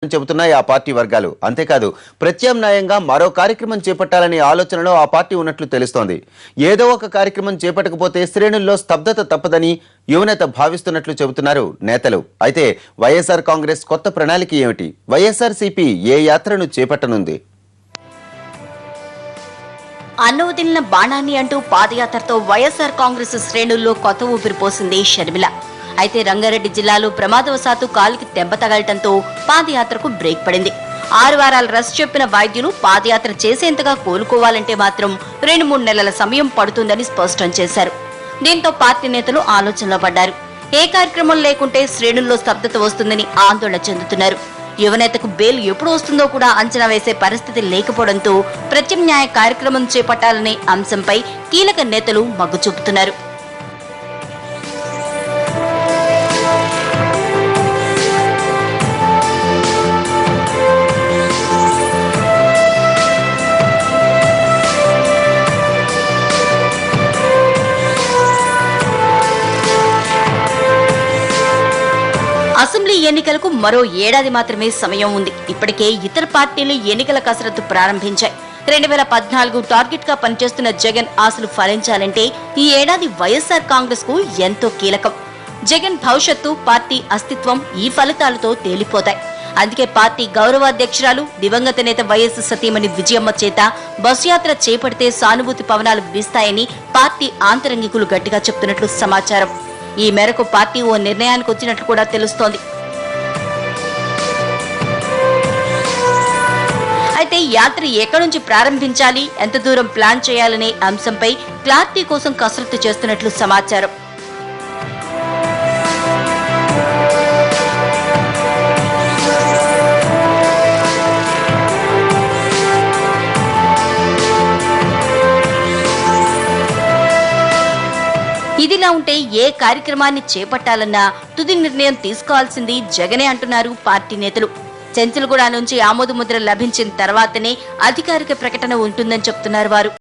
చెబుతున్నాయి ఆ పార్టీ వర్గాలు. అంతేకాదు ప్రత్యామ్నాయంగా మరో కార్యక్రమం చేపట్టాలనే ఆలోచనలో ఆ పార్టీ ఉన్నట్లు తెలుస్తోంది. ఏదో ఒక కార్యక్రమం చేపట్టకపోతే శ్రేణుల్లో స్తబ్దత తప్పదని యువనేత భావిస్తున్నట్లు చెబుతున్నారు నేతలు. అయితే వైఎస్ఆర్ కాంగ్రెస్ కొత్త ప్రణాళిక ఏమిటి? వైఎస్ఆర్సీపీ ఏ యాత్రను చేపట్టనుంది? అన్న వదిలిన బాణాన్ని అంటూ పాదయాత్రతో వైఎస్ఆర్ కాంగ్రెస్ శ్రేణుల్లో కొత్త ఊపిరి పోసింది షర్మిల. అయితే రంగారెడ్డి జిల్లాలో ప్రమాదవశాత్తు కాలికి దెబ్బ తగలటంతో పాదయాత్రకు బ్రేక్ పడింది. 6 వారాల రెస్ట్ చెప్పిన వైద్యులు పాదయాత్ర చేసేంతగా కోలుకోవాలంటే మాత్రం 2-3 నెలల సమయం పడుతుందని స్పష్టం చేశారు. దీంతో పార్టీ నేతలు ఆలోచనలో పడ్డారు. ఏ కార్యక్రమం లేకుంటే శ్రేణుల్లో స్తబ్దత వస్తుందని ఆందోళన చెందుతున్నారు. యువనేతకు బెయిల్ ఎప్పుడు వస్తుందో కూడా అంచనా వేసే పరిస్థితి లేకపోవడంతో ప్రత్యామ్నాయ కార్యక్రమం చేపట్టాలనే అంశంపై కీలక నేతలు మొగ్గు చూపుతున్నారు. అసెంబ్లీ ఎన్నికలకు మరో ఏడాది మాత్రమే సమయం ఉంది. ఇప్పటికే ఇతర పార్టీలు ఎన్నికల కసరత్తు ప్రారంభించాయి. 2014 టార్గెట్ గా పనిచేస్తున్న జగన్ ఆశలు ఫలించాలంటే ఈ ఏడాది వైఎస్ఆర్ కాంగ్రెస్ కు ఎంతో కీలకం. జగన్ భవిష్యత్తు, పార్టీ అస్తిత్వం ఈ ఫలితాలతో తేలిపోతాయి. అందుకే పార్టీ గౌరవాధ్యక్షురాలు దివంగత నేత వైఎస్ సతీమణి విజయమ్మ చేత బస్ యాత్ర చేపడితే సానుభూతి పవనాలు వీస్తాయని పార్టీ ఆంతరంగికులు గట్టిగా చెప్తున్నట్లు సమాచారం. ఈ మేరకు పార్టీ ఓ నిర్ణయానికి వచ్చినట్లు కూడా తెలుస్తోంది. అయితే యాత్ర ఎక్కడి నుంచి ప్రారంభించాలి, ఎంత దూరం ప్లాన్ చేయాలనే అంశంపై క్లారిటీ కోసం కసరత్తు చేస్తున్నట్లు సమాచారం. ఇదిలా ఉంటే ఏ కార్యక్రమాన్ని చేపట్టాలన్నా తుది నిర్ణయం తీసుకోవాల్సింది జగనే అంటున్నారు పార్టీ నేతలు. చెంచల్గూడ నుంచి ఆమోద ముద్ర లభించిన తర్వాతనే అధికారిక ప్రకటన ఉంటుందని చెప్తున్నారు వారు.